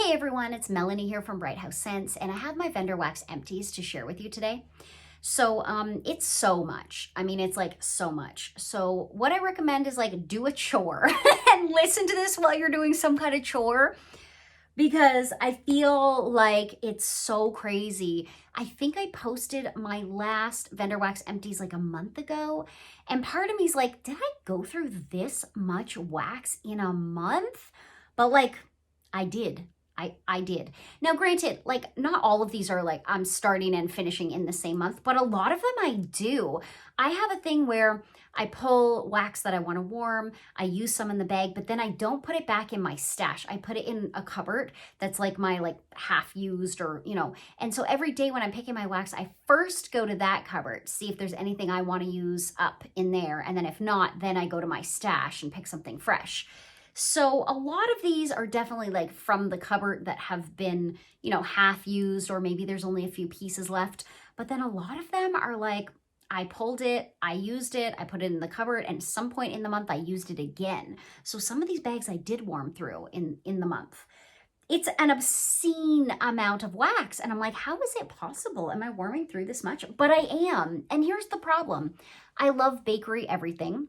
Hey everyone, it's Melanie here from Bright House Scents, and I have my vendor Wax Empties to share with you today. So it's so much. I mean, it's like so much. So what I recommend is like do a chore and listen to this while you're doing some kind of chore, because I feel like it's so crazy. I think I posted my last vendor Wax Empties like a month ago, and part of me is like, did I go through this much wax in a month? But like, I did. I did. Now, granted, like not all of these are like I'm starting and finishing in the same month, but a lot of them I do. I have a thing where I pull wax that I want to warm, I use some in the bag, but then I don't put it back in my stash. I put it in a cupboard that's like my like half used or, and so every day when I'm picking my wax, I first go to that cupboard, see if there's anything I want to use up in there. And then if not, then I go to my stash and pick something fresh. So a lot of these are definitely like from the cupboard that have been, half used, or maybe there's only a few pieces left. But then a lot of them are like, I pulled it, I used it, I put it in the cupboard, and at some point in the month I used it again. So some of these bags I did warm through in the month. It's an obscene amount of wax. And I'm like, how is it possible? Am I warming through this much? But I am. And here's the problem. I love bakery everything.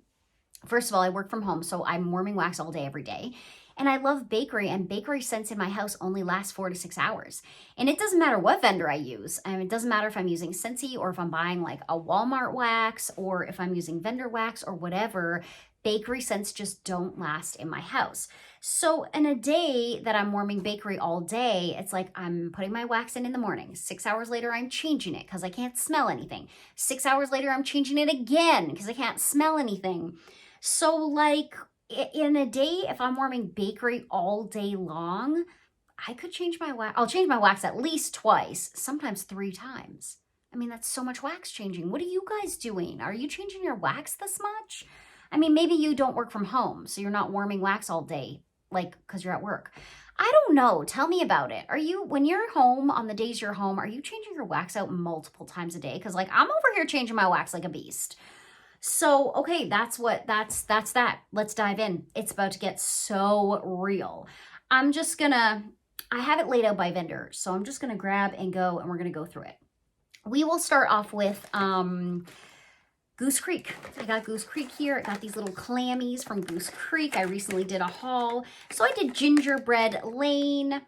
First of all, I work from home, so I'm warming wax all day, every day. And I love bakery, and bakery scents in my house only last 4 to 6 hours. And it doesn't matter what vendor I use. I mean, it doesn't matter if I'm using Scentsy or if I'm buying like a Walmart wax or if I'm using vendor wax or whatever. Bakery scents just don't last in my house. So in a day that I'm warming bakery all day, it's like I'm putting my wax in the morning. 6 hours later, I'm changing it because I can't smell anything. 6 hours later, I'm changing it again because I can't smell anything. So like in a day, if I'm warming bakery all day long, I could change my wax. I'll change my wax at least twice, sometimes 3 times. I mean, that's so much wax changing. What are you guys doing? Are you changing your wax this much? I mean, maybe you don't work from home, so you're not warming wax all day, like because you're at work. I don't know. Tell me about it. When you're home, on the days you're home, are you changing your wax out multiple times a day? Because like I'm over here changing my wax like a beast. So, okay, that's that. Let's dive in. It's about to get so real. I have it laid out by vendor, so I'm just gonna grab and go, and we're gonna go through it. We will start off with Goose Creek. I got Goose Creek here. I got these little clammies from Goose Creek. I recently did a haul. So I did gingerbread lane.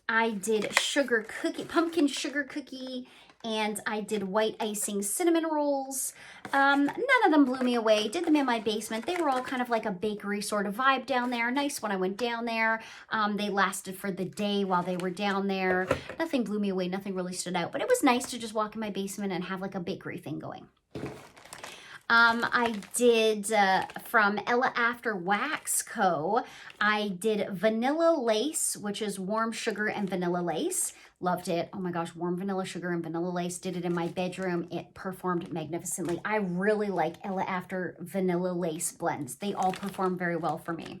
I did pumpkin sugar cookie, and I did white icing cinnamon rolls. None of them blew me away. Did them in my basement. They were all kind of like a bakery sort of vibe down there. Nice when I went down there. They lasted for the day while they were down there. Nothing blew me away. Nothing really stood out. But it was nice to just walk in my basement and have like a bakery thing going. I did from Ella After Wax Co. I did vanilla lace, which is warm sugar and vanilla lace. Loved it. Oh my gosh, warm vanilla sugar and vanilla lace. Did it in my bedroom. It performed magnificently. I really like Ella After vanilla lace blends. They all perform very well for me.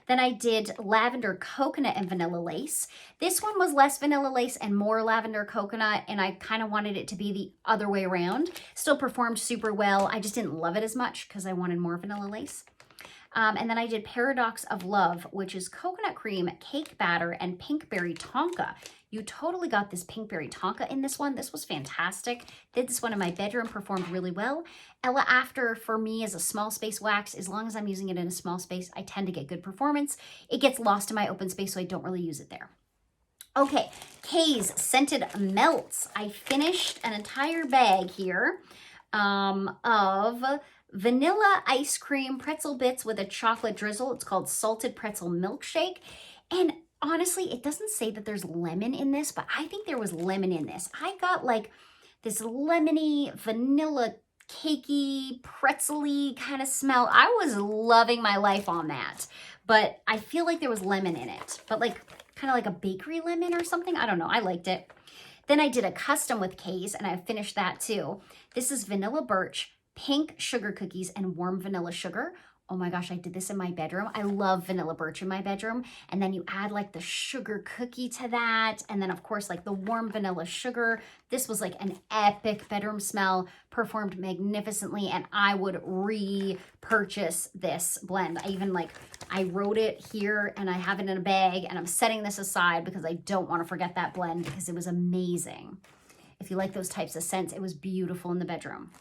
Then I did lavender coconut and vanilla lace. This one was less vanilla lace and more lavender coconut, and I kind of wanted it to be the other way around. Still performed super well. I just didn't love it as much because I wanted more vanilla lace. And then I did Paradox of Love, which is coconut cream, cake batter, and pinkberry tonka. You totally got this pinkberry tonka in this one. This was fantastic. Did this one in my bedroom, performed really well. Ella After, for me, is a small space wax. As long as I'm using it in a small space, I tend to get good performance. It gets lost in my open space, so I don't really use it there. Okay, Kay's Scented Melts. I finished an entire bag here of vanilla ice cream pretzel bits with a chocolate drizzle. It's called Salted Pretzel Milkshake. And honestly, it doesn't say that there's lemon in this, but I think there was lemon in this. I got like this lemony, vanilla, cakey, pretzel-y kind of smell. I was loving my life on that, but I feel like there was lemon in it, but like kind of like a bakery lemon or something. I don't know. I liked it. Then I did a custom with Kay's, and I finished that too. This is vanilla birch, pink sugar cookies, and warm vanilla sugar. Oh my gosh, I did this in my bedroom. I love vanilla birch in my bedroom. And then you add like the sugar cookie to that. And then of course, like the warm vanilla sugar. This was like an epic bedroom smell, performed magnificently. And I would repurchase this blend. I wrote it here and I have it in a bag and I'm setting this aside because I don't want to forget that blend because it was amazing. If you like those types of scents, it was beautiful in the bedroom.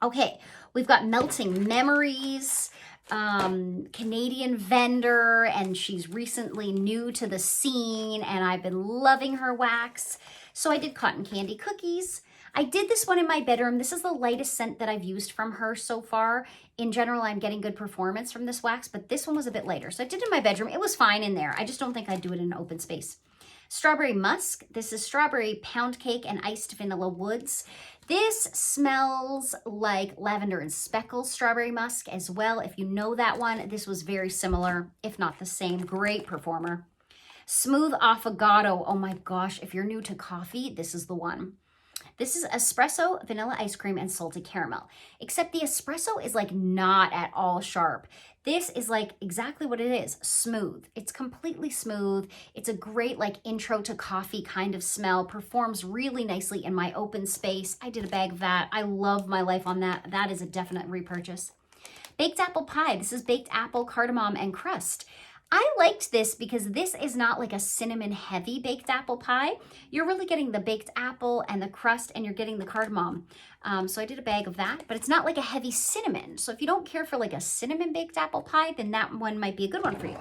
Okay, we've got Melting Memories, Canadian vendor, and she's recently new to the scene, and I've been loving her wax. So I did Cotton Candy Cookies. I did this one in my bedroom. This is the lightest scent that I've used from her so far. In general, I'm getting good performance from this wax, but this one was a bit lighter. So I did it in my bedroom. It was fine in there. I just don't think I'd do it in an open space. Strawberry Musk. This is Strawberry Pound Cake and Iced Vanilla Woods. This smells like Lavender and Speckles Strawberry Musk as well. If you know that one, this was very similar, if not the same. Great performer. Smooth Affogato. Oh my gosh, if you're new to coffee, this is the one. This is espresso, vanilla ice cream, and salted caramel. Except the espresso is like not at all sharp. This is like exactly what it is, smooth. It's completely smooth. It's a great like intro to coffee kind of smell. Performs really nicely in my open space. I did a bag of that. I love my life on that. That is a definite repurchase. Baked apple pie. This is baked apple, cardamom, and crust. I liked this because this is not like a cinnamon heavy baked apple pie. You're really getting the baked apple and the crust and you're getting the cardamom. So I did a bag of that, but it's not like a heavy cinnamon. So if you don't care for like a cinnamon baked apple pie, then that one might be a good one for you.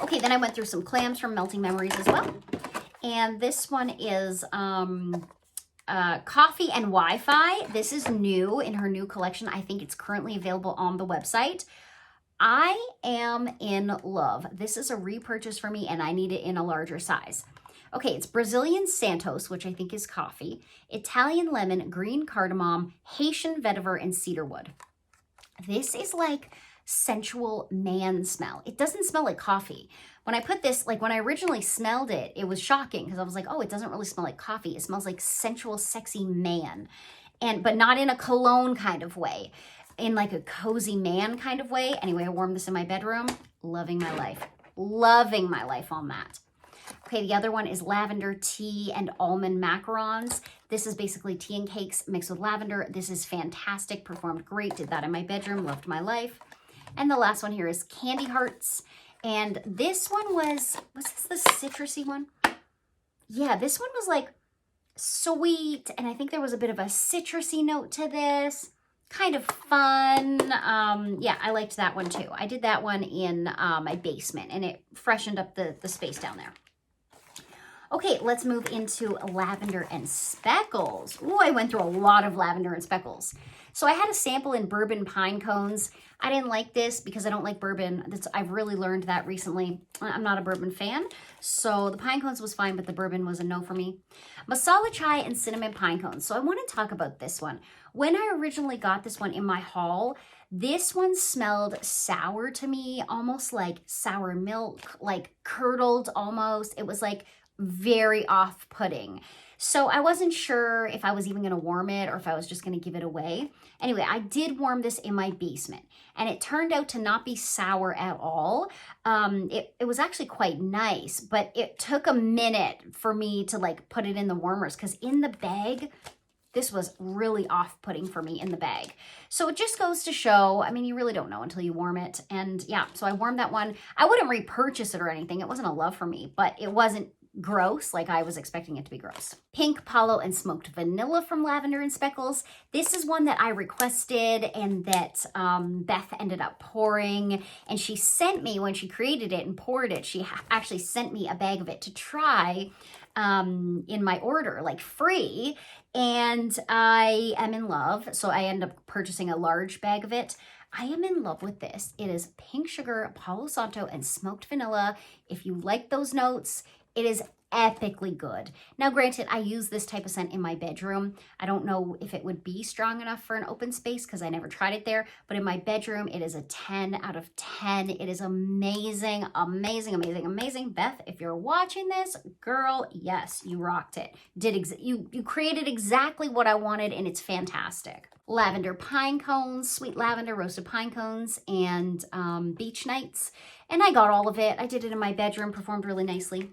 Okay, then I went through some clams from Melting Memories as well. And this one is Coffee and Wi-Fi. This is new in her new collection. I think it's currently available on the website. I am in love. This is a repurchase for me and I need it in a larger size. Okay, it's Brazilian Santos, which I think is coffee, Italian lemon, green cardamom, Haitian vetiver, and cedarwood. This is like sensual man smell. It doesn't smell like coffee. When I put this, like when I originally smelled it, it was shocking because I was like, oh, it doesn't really smell like coffee. It smells like sensual, sexy man, but not in a cologne kind of way. In like a cozy man kind of way. Anyway, I wore this in my bedroom. Loving my life. Loving my life on that. Okay, the other one is lavender tea and almond macarons. This is basically tea and cakes mixed with lavender. This is fantastic. Performed great. Did that in my bedroom. Loved my life. And the last one here is Candy Hearts. And this one was this the citrusy one? Yeah, this one was like sweet. And I think there was a bit of a citrusy note to this. Kind of fun. Yeah, I liked that one too. I did that one in my basement and it freshened up the space down there. Okay, let's move into lavender and speckles. Ooh, I went through a lot of lavender and speckles. So I had a sample in bourbon pine cones. I didn't like this because I don't like bourbon. I've really learned that recently. I'm not a bourbon fan. So the pine cones was fine, but the bourbon was a no for me. Masala chai and cinnamon pine cones. So I want to talk about this one. When I originally got this one in my haul, this one smelled sour to me, almost like sour milk, like curdled almost. It was like very off-putting. So I wasn't sure if I was even going to warm it or if I was just going to give it away. Anyway, I did warm this in my basement and it turned out to not be sour at all. It was actually quite nice, but it took a minute for me to like put it in the warmers because in the bag, this was really off-putting for me in the bag. So it just goes to show, I mean, you really don't know until you warm it. And yeah, so I warmed that one. I wouldn't repurchase it or anything. It wasn't a love for me, but it wasn't gross like I was expecting it to be gross. Pink Palo and Smoked Vanilla from Lavender and Speckles. This is one that I requested and that Beth ended up pouring, and she sent me, when she created it and poured it, she actually sent me a bag of it to try in my order, like free, and I am in love. So I end up purchasing a large bag of it. I am in love with this. It is pink sugar, Palo Santo, and smoked vanilla. If you like those notes, It is epically good. Now, granted, I use this type of scent in my bedroom. I don't know if it would be strong enough for an open space because I never tried it there, but in my bedroom, it is a 10 out of 10. It is amazing, amazing, amazing, amazing. Beth, if you're watching this, girl, yes, you rocked it. You created exactly what I wanted, and it's fantastic. Lavender pine cones, sweet lavender, roasted pine cones, and beach nights. And I got all of it. I did it in my bedroom, performed really nicely.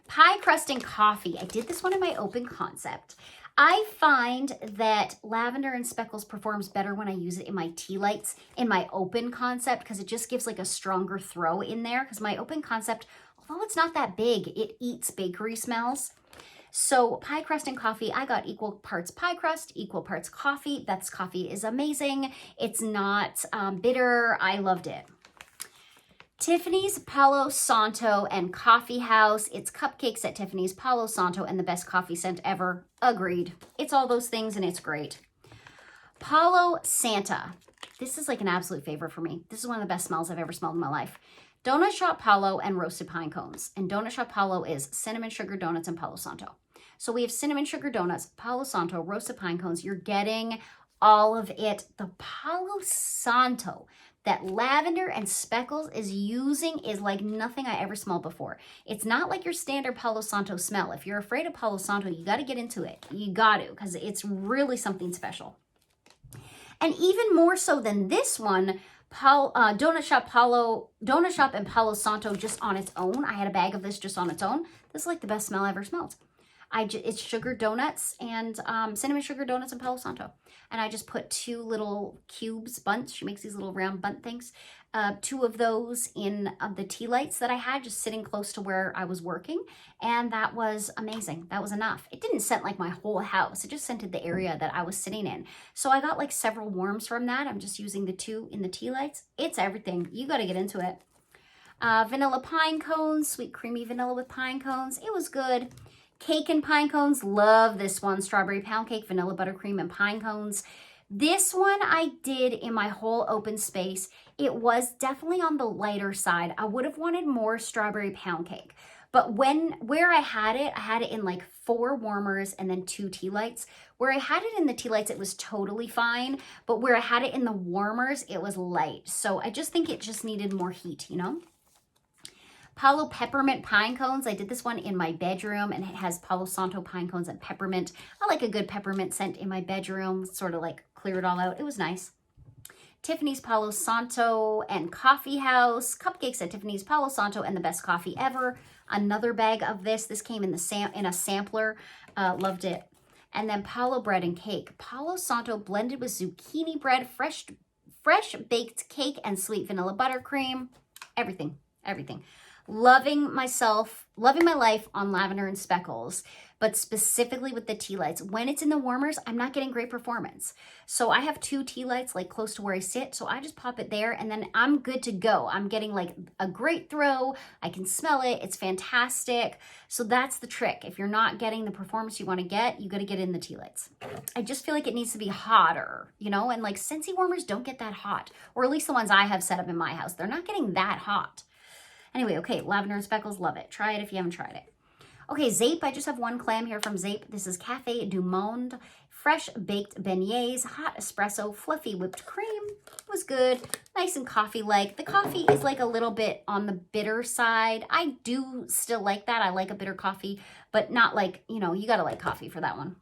Pie crust and coffee. I did this one in my open concept. I find that lavender and speckles performs better when I use it in my tea lights in my open concept because it just gives like a stronger throw in there because my open concept, although it's not that big, it eats bakery smells. So pie crust and coffee, I got equal parts pie crust, equal parts coffee. That's coffee is amazing. It's not bitter. I loved it. Tiffany's Palo Santo and Coffee House. It's cupcakes at Tiffany's Palo Santo and the best coffee scent ever. Agreed. It's all those things and it's great. Palo Santa. This is like an absolute favorite for me. This is one of the best smells I've ever smelled in my life. Donut Shop Palo and roasted pine cones. And Donut Shop Palo is cinnamon sugar donuts and Palo Santo. So we have cinnamon sugar donuts, Palo Santo, roasted pine cones. You're getting all of it. The Palo Santo that lavender and speckles is using is like nothing I ever smelled before. It's not like your standard Palo Santo smell. If you're afraid of Palo Santo, you got to get into it. You got to, because it's really something special. And even more so than this one, Donut Shop and Palo Santo just on its own. I had a bag of this just on its own. This is like the best smell I ever smelled. It's sugar donuts and cinnamon sugar donuts and Palo Santo. And I just put 2 little cubes, bunts. She makes these little round bunt things. 2 of those in the tea lights that I had just sitting close to where I was working. And that was amazing. That was enough. It didn't scent like my whole house. It just scented the area that I was sitting in. So I got like several warms from that. I'm just using the 2 in the tea lights. It's everything. You got to get into it. Vanilla pine cones, sweet creamy vanilla with pine cones. It was good. Cake and pine cones, love this one. Strawberry pound cake, vanilla buttercream, and pine cones. This one I did in my whole open space. It was definitely on the lighter side. I would have wanted more strawberry pound cake. But where I had it in like 4 warmers and then 2 tea lights. Where I had it in the tea lights, it was totally fine. But where I had it in the warmers, it was light. So I just think it just needed more heat, you know? Palo Peppermint Pine Cones. I did this one in my bedroom and it has Palo Santo pine cones and peppermint. I like a good peppermint scent in my bedroom, sort of like clear it all out. It was nice. Tiffany's Palo Santo and Coffee House. Cupcakes at Tiffany's Palo Santo and the best coffee ever. Another bag of this. This came in a sampler. Loved it. And then Palo Bread and Cake. Palo Santo blended with zucchini bread, fresh baked cake, and sweet vanilla buttercream. Everything, everything. Loving my life on lavender and speckles, but specifically with the tea lights. When it's in the warmers, I'm not getting great performance. So I have 2 tea lights like close to where I sit. So I just pop it there and then I'm good to go. I'm getting like a great throw. I can smell it. It's fantastic. So that's the trick. If you're not getting the performance you want to get, you got to get in the tea lights. I just feel like it needs to be hotter, you know, and like Scentsy warmers don't get that hot, or at least the ones I have set up in my house. They're not getting that hot. Anyway, okay, lavender and speckles, love it. Try it if you haven't tried it. Okay, Zape, I just have one clam here from Zape. This is Café du Monde. Fresh baked beignets, hot espresso, fluffy whipped cream. It was good, nice and coffee-like. The coffee is like a little bit on the bitter side. I do still like that. I like a bitter coffee, but not like, you know, you gotta like coffee for that one.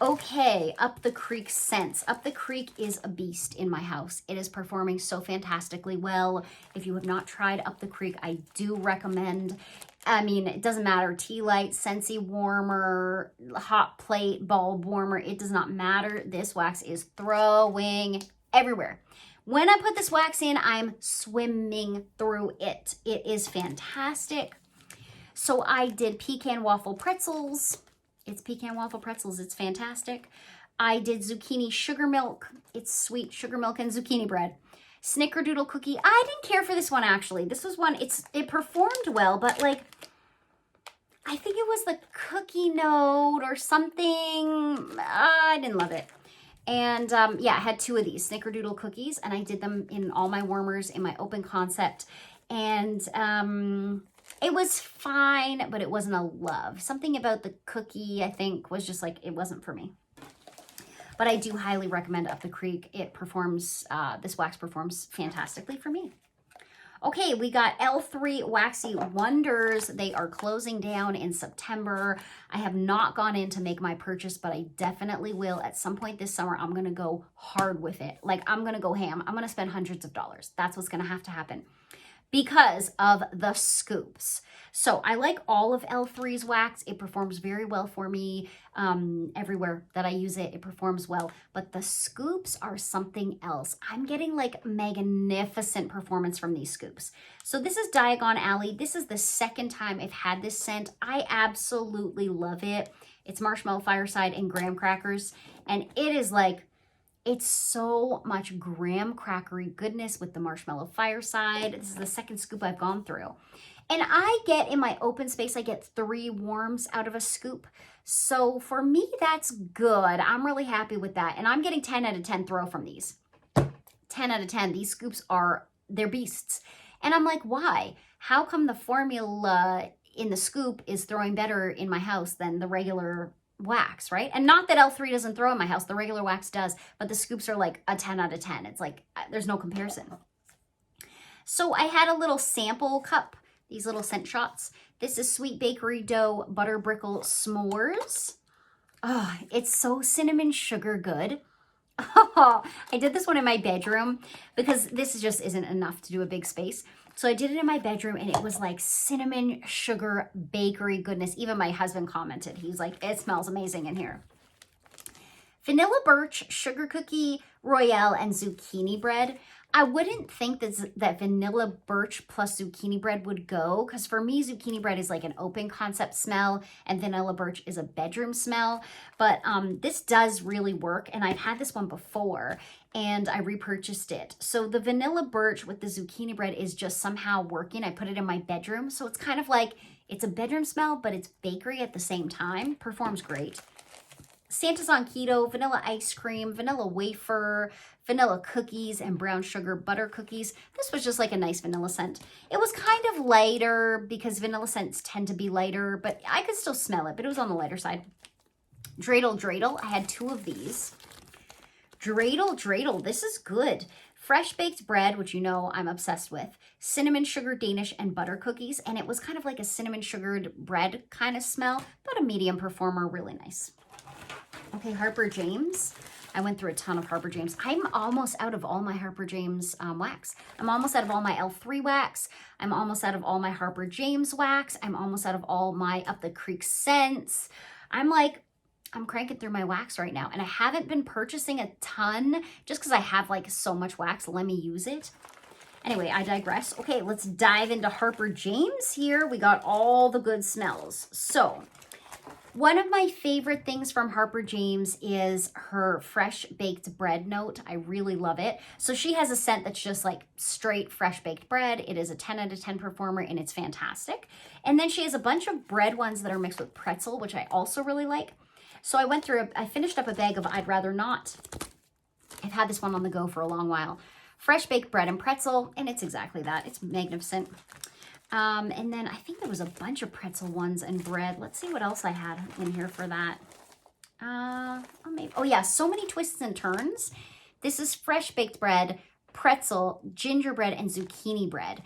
Okay, Up the Creek scents. Up the Creek is a beast in my house. It is performing so fantastically well. If you have not tried Up the Creek, I do recommend. I mean, it doesn't matter. Tea light, Scentsy warmer, hot plate, bulb warmer. It does not matter. This wax is throwing everywhere. When I put this wax in, I'm swimming through it. It is fantastic. So I did pecan waffle pretzels. It's pecan waffle pretzels. It's fantastic. I did zucchini sugar milk. It's sweet sugar milk and zucchini bread. Snickerdoodle cookie. I didn't care for this one, actually. This was one, it performed well, but like, I think it was the cookie note or something. I didn't love it. And yeah, I had 2 of these Snickerdoodle cookies, and I did them in all my warmers in my open concept. And It was fine, but it wasn't a love. Something about the cookie, I think, was just like, it wasn't for me. But I do highly recommend Up the Creek. It performs, this wax performs fantastically for me. Okay, we got L3 Waxy Wonders. They are closing down in September. I have not gone in to make my purchase, but I definitely will at some point this summer. I'm going to go hard with it. Like, I'm going to go ham. I'm going to spend hundreds of dollars. That's what's going to have to happen because of the scoops. So I like all of L3's wax. It performs very well for me. Everywhere that I use it, it performs well. But the scoops are something else. I'm getting like magnificent performance from these scoops. So this is Diagon Alley. This is the second time I've had this scent. I absolutely love it. It's Marshmallow Fireside and Graham Crackers. And it is like, it's so much graham crackery goodness with the Marshmallow Fireside. This is the second scoop I've gone through. And I get, in my open space, I get 3 warms out of a scoop. So for me, that's good. I'm really happy with that. And I'm getting 10 out of 10 throw from these. 10 out of 10. These scoops they're beasts. And I'm like, why? How come the formula in the scoop is throwing better in my house than the regular wax, right? And not that L3 doesn't throw in my house, the regular wax does, but the scoops are like a 10 out of 10. It's like, there's no comparison. So I had a little sample cup, these little scent shots. This is Sweet Bakery Dough Butter Brickle S'mores. Oh, it's so cinnamon sugar good. Oh, I did this one in my bedroom because this just isn't enough to do a big space. So I did it in my bedroom and it was like cinnamon sugar bakery goodness. Even my husband commented. He was like, it smells amazing in here. Vanilla Birch, Sugar Cookie, Royale, and Zucchini Bread. I wouldn't think that Vanilla Birch plus Zucchini Bread would go, because for me, Zucchini Bread is like an open concept smell and Vanilla Birch is a bedroom smell. But this does really work, and I've had this one before and I repurchased it. So the Vanilla Birch with the Zucchini Bread is just somehow working. I put it in my bedroom, so it's kind of like, it's a bedroom smell, but it's bakery at the same time. Performs great. Santa's on Keto, vanilla ice cream, vanilla wafer, vanilla cookies, and brown sugar butter cookies. This was just like a nice vanilla scent. It was kind of lighter because vanilla scents tend to be lighter, but I could still smell it, but it was on the lighter side. Dreidel Dreidel, I had 2 of these. Dreidel Dreidel, this is good. Fresh baked bread, which you know I'm obsessed with, cinnamon sugar Danish and butter cookies, and it was kind of like a cinnamon sugared bread kind of smell, but a medium performer, really nice. Okay, Harper James. I went through a ton of Harper James. I'm almost out of all my Harper James wax. I'm almost out of all my L3 wax. I'm almost out of all my Harper James wax. I'm almost out of all my Up the Creek scents. I'm cranking through my wax right now. And I haven't been purchasing a ton just because I have like so much wax. Let me use it. Anyway, I digress. Okay, let's dive into Harper James here. We got all the good smells. So one of my favorite things from Harper James is her fresh baked bread note. I really love it. So she has a scent that's just like straight fresh baked bread. It is a 10 out of 10 performer and it's fantastic. And then she has a bunch of bread ones that are mixed with pretzel, which I also really like. So I finished up a bag of I'd Rather Not. I've had this one on the go for a long while. Fresh baked bread and pretzel, and it's exactly that. It's magnificent. And then I think there was a bunch of pretzel ones and bread. Let's see what else I had in here for that. Oh yeah, So Many Twists and Turns. This is fresh baked bread, pretzel, gingerbread, and zucchini bread.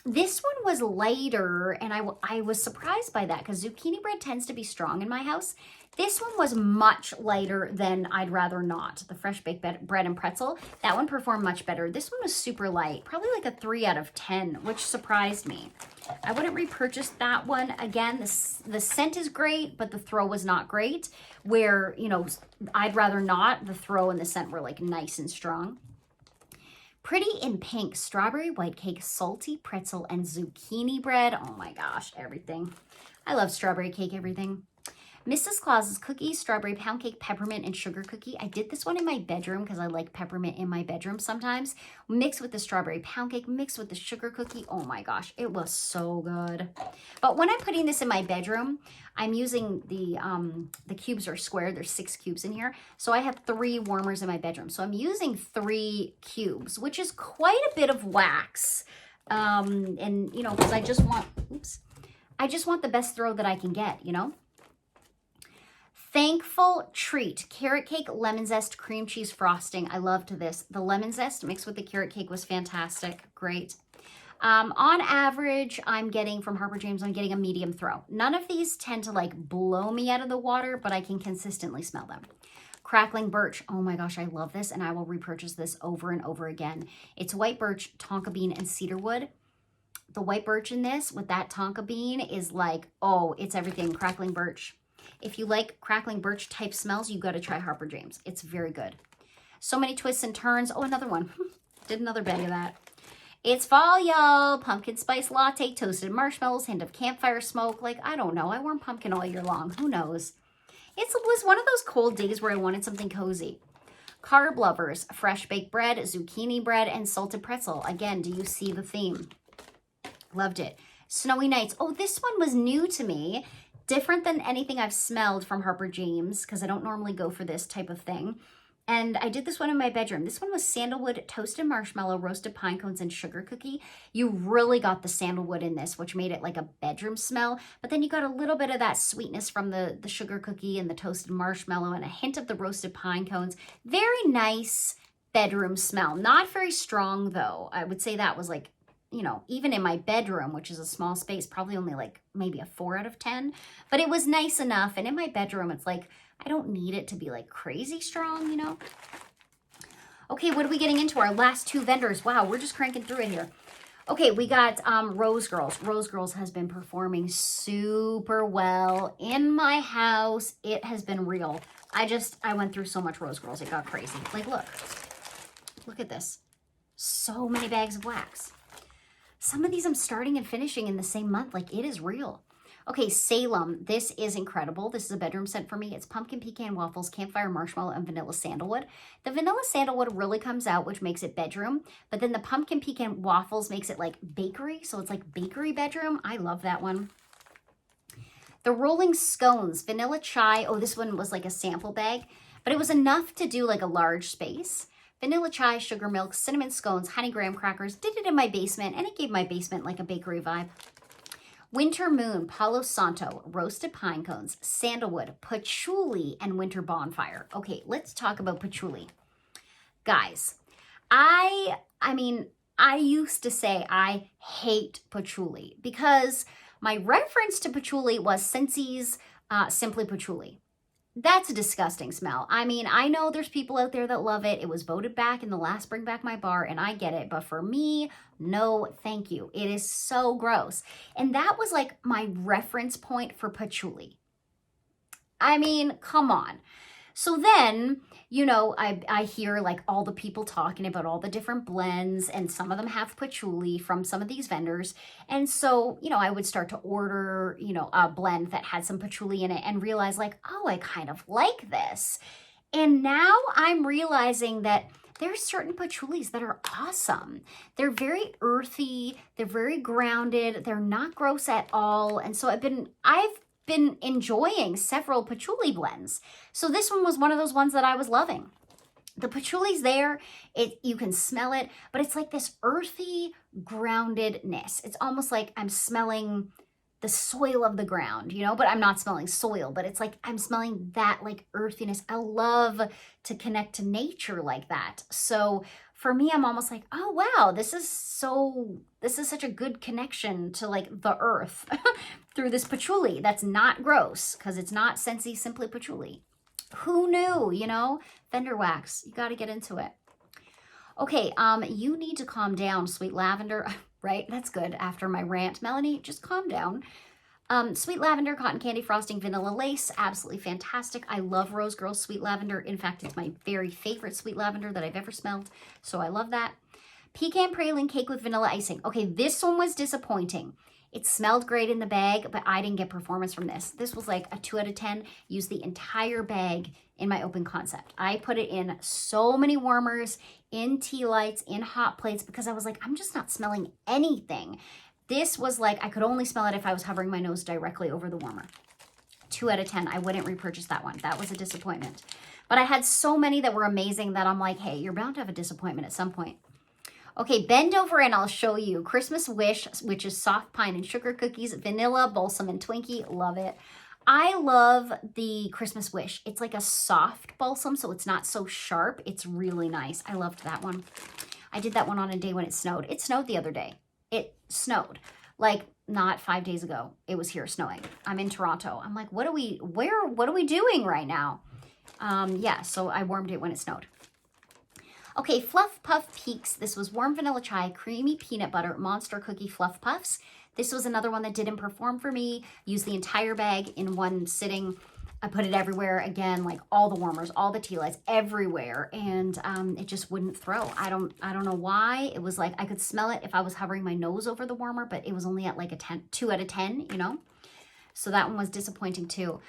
This one was lighter, and I was surprised by that because zucchini bread tends to be strong in my house. This one was much lighter than I'd Rather Not, the fresh baked bread and pretzel. That one performed much better. This one was super light, probably like a 3 out of 10, which surprised me. I wouldn't repurchase that one. Again, the scent is great, but the throw was not great. Where, you know, I'd Rather Not, the throw and the scent were like nice and strong. Pretty in Pink, strawberry white cake, salty pretzel, and zucchini bread. Oh my gosh, everything. I love strawberry cake, everything. Mrs. Claus's cookies, strawberry pound cake, peppermint, and sugar cookie. I did this one in my bedroom because I like peppermint in my bedroom sometimes. Mixed with the strawberry pound cake, mixed with the sugar cookie. Oh my gosh, it was so good. But when I'm putting this in my bedroom, I'm using the cubes are square. There's 6 cubes in here. So I have 3 warmers in my bedroom. So I'm using 3 cubes, which is quite a bit of wax. And, you know, because I just want, oops, I just want the best throw that I can get, you know? Thankful Treat, carrot cake, lemon zest, cream cheese frosting. I loved this. The lemon zest mixed with the carrot cake was fantastic. Great. On average, I'm getting from Harper James, I'm getting a medium throw. None of these tend to like blow me out of the water, but I can consistently smell them. Crackling Birch. Oh my gosh, I love this, and I will repurchase this over and over again. It's white birch, tonka bean, and cedarwood. The white birch in this with that tonka bean is like, oh, it's everything. Crackling Birch. If you like crackling birch type smells, you got to try Harper James. It's very good. So Many Twists and Turns. Oh, another one. Did another bag of that. It's fall, y'all. Pumpkin spice latte, toasted marshmallows, hint of campfire smoke. Like, I don't know. I warm pumpkin all year long. Who knows? It was one of those cold days where I wanted something cozy. Carb Lovers, fresh baked bread, zucchini bread, and salted pretzel. Again, do you see the theme? Loved it. Snowy Nights. Oh, this one was new to me. Different than anything I've smelled from Harper James, because I don't normally go for this type of thing. And I did this one in my bedroom. This one was sandalwood, toasted marshmallow, roasted pine cones, and sugar cookie. You really got the sandalwood in this, which made it like a bedroom smell. But then you got a little bit of that sweetness from the sugar cookie and the toasted marshmallow and a hint of the roasted pine cones. Very nice bedroom smell. Not very strong, though. I would say that was like, you know, even in my bedroom, which is a small space, probably only like maybe a 4 out of 10. But it was nice enough. And in my bedroom, it's like, I don't need it to be like crazy strong, you know? Okay, what are we getting into? Our last 2 vendors. Wow, we're just cranking through it here. Okay, we got Rose Girls. Rose Girls has been performing super well in my house. It has been real. I went through so much Rose Girls. It got crazy. Like, look at this. So many bags of wax. Some of these I'm starting and finishing in the same month. Like, it is real. Okay, Salem. This is incredible. This is a bedroom scent for me. It's pumpkin pecan waffles, campfire marshmallow, and vanilla sandalwood. The vanilla sandalwood really comes out, which makes it bedroom. But then the pumpkin pecan waffles makes it like bakery. So it's like bakery bedroom. I love that one. The Rolling Scones, vanilla chai. Oh, this one was like a sample bag. But it was enough to do like a large space. Vanilla chai, sugar milk, cinnamon scones, honey graham crackers. Did it in my basement, and it gave my basement like a bakery vibe. Winter Moon, Palo Santo, roasted pine cones, sandalwood, patchouli, and winter bonfire. Okay, let's talk about patchouli. Guys, I mean, I used to say I hate patchouli because my reference to patchouli was Scentsy's Simply Patchouli. That's a disgusting smell. I mean, I know there's people out there that love it. It was voted back in the last Bring Back My Bar, and I get it. But for me, no, thank you. It is so gross. And that was like my reference point for patchouli. I mean, come on. So then, you know, I hear like all the people talking about all the different blends, and some of them have patchouli from some of these vendors. And so, you know, I would start to order, you know, a blend that had some patchouli in it and realize like, oh, I kind of like this. And now I'm realizing that there's certain patchoulis that are awesome. They're very earthy. They're very grounded. They're not gross at all. And so I've been enjoying several patchouli blends. So this one was one of those ones that I was loving. The patchouli's there, you can smell it, but it's like this earthy groundedness. It's almost like I'm smelling the soil of the ground, you know, but I'm not smelling soil, but it's like I'm smelling that like earthiness. I love to connect to nature like that. So for me, I'm almost like, oh wow, this is such a good connection to like the earth through this patchouli that's not gross, because it's not Scentsy Simply Patchouli. Who knew, you know? Vendor wax, you got to get into it. Okay, you need to calm down, Sweet Lavender. Right, that's good after my rant. Melanie, just calm down. Sweet Lavender, Cotton Candy Frosting, Vanilla Lace, absolutely fantastic. I love Rose Girls Sweet Lavender. In fact, it's my very favorite Sweet Lavender that I've ever smelled, so I love that. Pecan Praline Cake with Vanilla Icing. Okay, this one was disappointing. It smelled great in the bag, but I didn't get performance from this. This was like a 2 out of 10. Used the entire bag in my open concept. I put it in so many warmers, in tea lights, in hot plates, because I was like, I'm just not smelling anything. This was like, I could only smell it if I was hovering my nose directly over the warmer. 2 out of 10. I wouldn't repurchase that one. That was a disappointment. But I had so many that were amazing that I'm like, hey, you're bound to have a disappointment at some point. Okay, bend over and I'll show you. Christmas Wish, which is soft pine and sugar cookies, vanilla, balsam, and Twinkie. Love it. I love the Christmas Wish. It's like a soft balsam, so it's not so sharp. It's really nice. I loved that one. I did that one on a day when it snowed. It snowed the other day. It snowed. Like, not 5 days ago. It was here snowing. I'm in Toronto. I'm like, what are we doing right now? Yeah, so I warmed it when it snowed. Okay, Fluff Puff Peaks. This was warm vanilla chai, creamy peanut butter, monster cookie fluff puffs. This was another one that didn't perform for me. Used the entire bag in one sitting. I put it everywhere again, like all the warmers, all the tea lights, everywhere, and it just wouldn't throw. I don't know why. It was like I could smell it if I was hovering my nose over the warmer, but it was only at like a 2 out of 10, you know. So that one was disappointing too.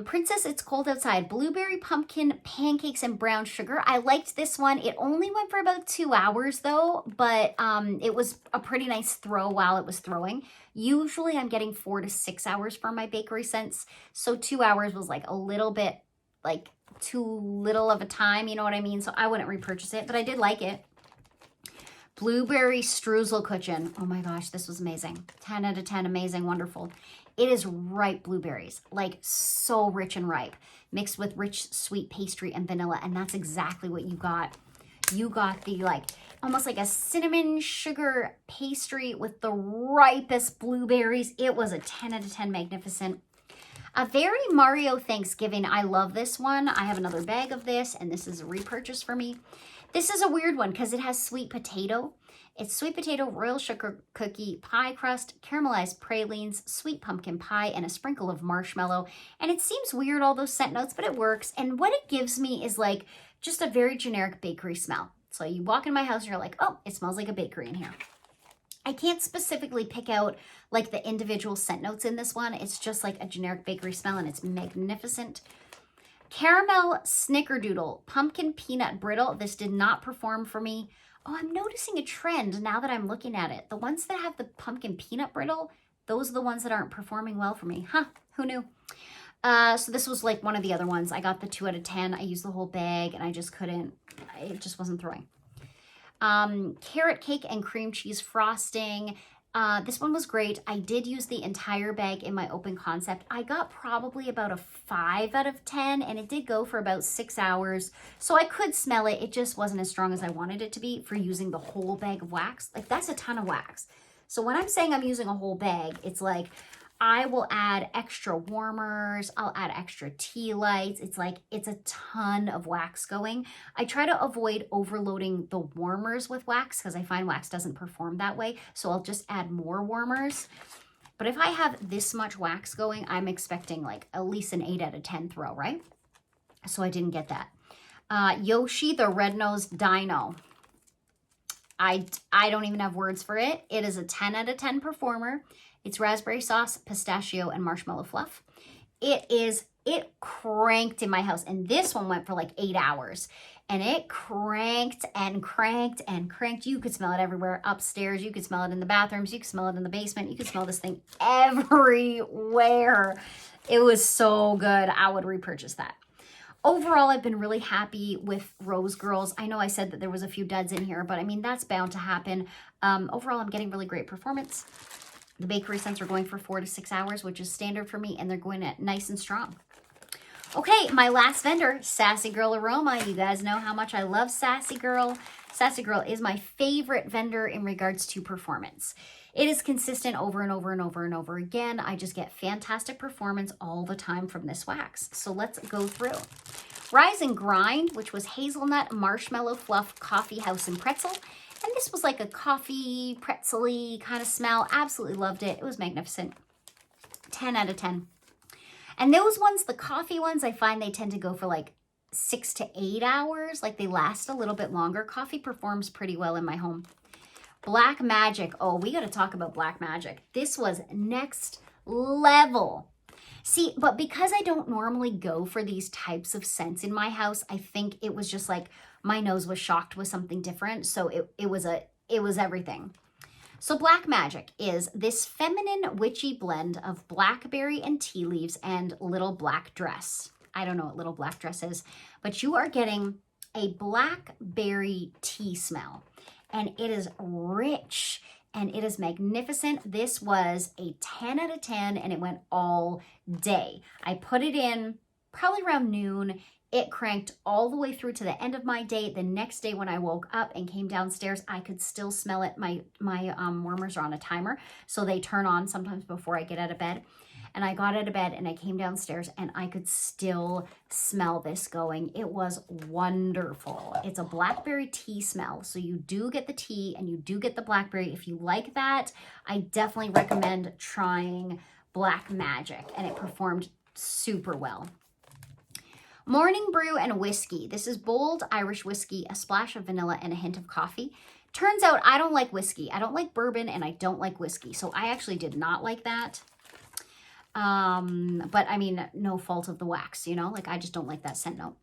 Princess, It's Cold Outside, blueberry pumpkin pancakes and brown sugar. I liked this one. It only went for about 2 hours though, but it was a pretty nice throw while it was throwing. Usually I'm getting 4 to 6 hours for my bakery scents, so 2 hours was like a little bit like too little of a time, you know what I mean? So I wouldn't repurchase it, but I did like it. Blueberry streusel cushion. Oh my gosh, this was amazing. 10 out of 10, amazing, wonderful. It is ripe blueberries, like so rich and ripe, mixed with rich sweet pastry and vanilla, and that's exactly what you got. You got the like, almost like a cinnamon sugar pastry with the ripest blueberries. It was a 10 out of 10, magnificent. A Very Mario Thanksgiving. I love this one. I have another bag of this, and this is a repurchase for me. This is a weird one because it has sweet potato. It's sweet potato, royal sugar cookie, pie crust, caramelized pralines, sweet pumpkin pie, and a sprinkle of marshmallow. And it seems weird, all those scent notes, but it works. And what it gives me is like just a very generic bakery smell. So you walk in my house and you're like, oh, it smells like a bakery in here. I can't specifically pick out like the individual scent notes in this one. It's just like a generic bakery smell, and it's magnificent. Caramel Snickerdoodle, pumpkin peanut brittle. This did not perform for me. Oh, I'm noticing a trend now that I'm looking at it. The ones that have the pumpkin peanut brittle, those are the ones that aren't performing well for me. Huh, who knew? So this was like one of the other ones. I got the 2 out of 10. I used the whole bag and I just couldn't, it just wasn't throwing. Carrot cake and cream cheese frosting. This one was great. I did use the entire bag in my open concept. I got probably about a 5 out of 10, and it did go for about 6 hours. So I could smell it. It just wasn't as strong as I wanted it to be for using the whole bag of wax. Like, that's a ton of wax. So when I'm saying I'm using a whole bag, it's like I will add extra warmers. I'll add extra tea lights. It's like, it's a ton of wax going. I try to avoid overloading the warmers with wax because I find wax doesn't perform that way. So I'll just add more warmers. But if I have this much wax going, I'm expecting like at least an 8 out of 10 throw, right? So I didn't get that. Yoshi, the red-nosed dino. I don't even have words for it. It is a 10 out of 10 performer. It's raspberry sauce, pistachio, and marshmallow fluff. It cranked in my house. And this one went for like 8 hours. And it cranked and cranked and cranked. You could smell it everywhere. Upstairs, you could smell it in the bathrooms. You could smell it in the basement. You could smell this thing everywhere. It was so good. I would repurchase that. Overall, I've been really happy with Rose Girls. I know I said that there was a few duds in here, but I mean, that's bound to happen. Overall, I'm getting really great performance. The bakery scents are going for 4 to 6 hours, which is standard for me, and they're going at nice and strong. Okay, my last vendor, Sassy Girl Aroma. You guys know how much I love Sassy Girl. Sassy Girl is my favorite vendor in regards to performance. It is consistent over and over and over and over again. I just get fantastic performance all the time from this wax. So let's go through. Rise and Grind, which was hazelnut, marshmallow fluff, coffee house, and pretzel. And this was like a coffee, pretzel-y kind of smell. Absolutely loved it. It was magnificent. 10 out of 10. And those ones, the coffee ones, I find they tend to go for like 6 to 8 hours. Like they last a little bit longer. Coffee performs pretty well in my home. Black Magic. Oh, we got to talk about Black Magic. This was next level. See, but because I don't normally go for these types of scents in my house, I think it was just like my nose was shocked with something different. So it was everything. So Black Magic is this feminine witchy blend of blackberry and tea leaves and little black dress. I don't know what little black dress is, but you are getting a blackberry tea smell. and it is rich and it is magnificent. This was a 10 out of 10 and it went all day. I put it in probably around noon. It cranked all the way through to the end of my day. The next day when I woke up and came downstairs, I could still smell it. My warmers are on a timer, so they turn on sometimes before I get out of bed. And I got out of bed and I came downstairs and I could still smell this going. It was wonderful. It's a blackberry tea smell. So you do get the tea and you do get the blackberry. If you like that, I definitely recommend trying Black Magic, and it performed super well. Morning Brew and Whiskey. This is bold Irish whiskey, a splash of vanilla and a hint of coffee. Turns out I don't like whiskey. I don't like bourbon and I don't like whiskey. So I actually did not like that. But I mean, no fault of the wax, you know, like I just don't like that scent note.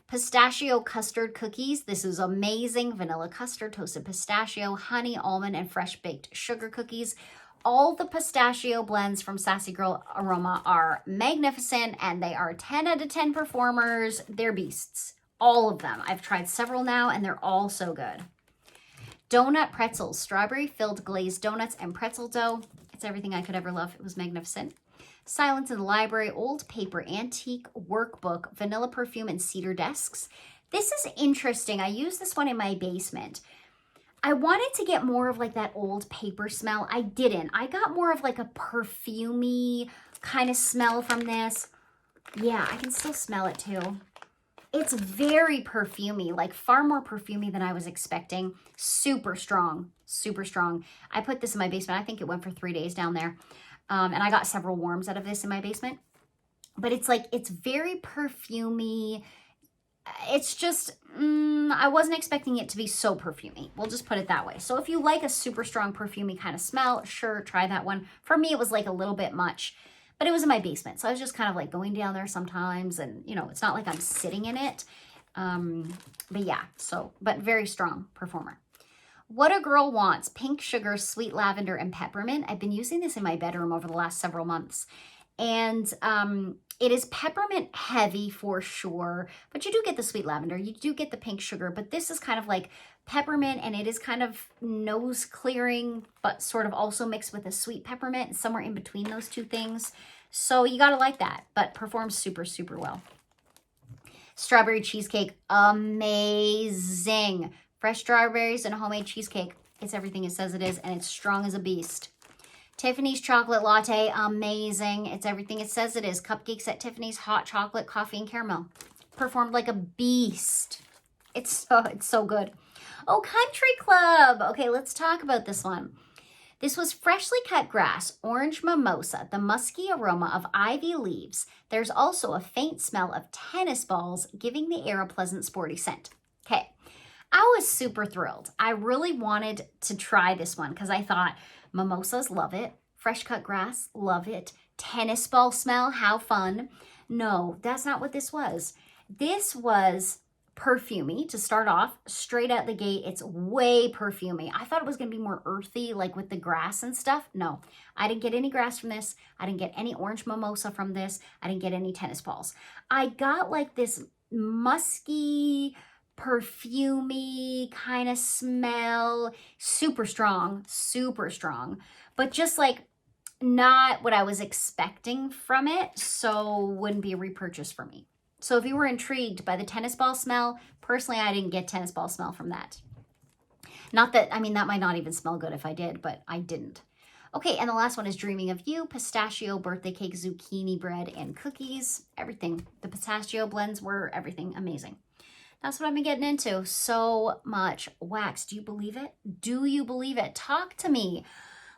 Pistachio custard cookies. This is amazing. Vanilla custard, toasted pistachio, honey, almond, and fresh baked sugar cookies. All the pistachio blends from Sassy Girl Aroma are magnificent and they are 10 out of 10 performers. They're beasts. All of them. I've tried several now and they're all so good. Donut pretzels, strawberry filled glazed donuts and pretzel dough. It's everything I could ever love. It was magnificent. Silence in the Library, old paper antique workbook, vanilla perfume, and cedar desks. This is interesting. I used this one in my basement. I wanted to get more of like that old paper smell. I didn't. I got more of like a perfumey kind of smell from this. Yeah, I can still smell it too. It's very perfumey, like far more perfumey than I was expecting. Super strong, super strong. I put this in my basement. I think it went for 3 days down there. And I got several warms out of this in my basement. But it's like, it's very perfumey. It's just, I wasn't expecting it to be so perfumey. We'll just put it that way. So if you like a super strong perfumey kind of smell, sure, try that one. For me, it was like a little bit much. But it was in my basement. So I was just kind of like going down there sometimes. And, you know, it's not like I'm sitting in it. But yeah, but very strong performer. What a Girl Wants, pink sugar, sweet lavender, and peppermint. I've been using this in my bedroom over the last several months. And it is peppermint heavy for sure, but you do get the sweet lavender, you do get the pink sugar, but this is kind of like peppermint and it is kind of nose clearing, but sort of also mixed with a sweet peppermint, somewhere in between those two things. So you gotta like that, but performs super, super well. Strawberry cheesecake, amazing. Fresh strawberries and homemade cheesecake. It's everything it says it is, and it's strong as a beast. Tiffany's chocolate latte, amazing. It's everything it says it is. Cupcakes at Tiffany's, hot chocolate, coffee, and caramel. Performed like a beast. It's so good. Oh, Country Club. Okay, let's talk about this one. This was freshly cut grass, orange mimosa, the musky aroma of ivy leaves. There's also a faint smell of tennis balls, giving the air a pleasant sporty scent. Okay. I was super thrilled. I really wanted to try this one because I thought mimosas, love it. Fresh cut grass, love it. Tennis ball smell, how fun. No, that's not what this was. This was perfumey to start off. Straight out the gate, it's way perfumey. I thought it was going to be more earthy, like with the grass and stuff. No, I didn't get any grass from this. I didn't get any orange mimosa from this. I didn't get any tennis balls. I got like this musky, perfumey kind of smell, super strong, but just like not what I was expecting from it, so wouldn't be a repurchase for me. So if you were intrigued by the tennis ball smell, personally, I didn't get tennis ball smell from that. Not that, I mean, that might not even smell good if I did, but I didn't. Okay, and the last one is Dreaming of You, pistachio, birthday cake, zucchini bread, and cookies. Everything. The pistachio blends were everything. Amazing. That's what I've been getting into. So much wax. Do you believe it? Do you believe it? Talk to me.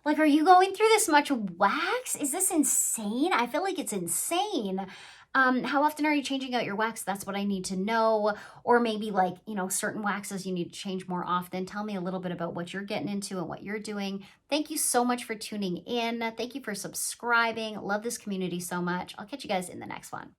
Like, are you going through this much wax? Is this insane? I feel like it's insane. How often are you changing out your wax? That's what I need to know. Or maybe like, you know, certain waxes you need to change more often. Tell me a little bit about what you're getting into and what you're doing. Thank you so much for tuning in. Thank you for subscribing. Love this community so much. I'll catch you guys in the next one.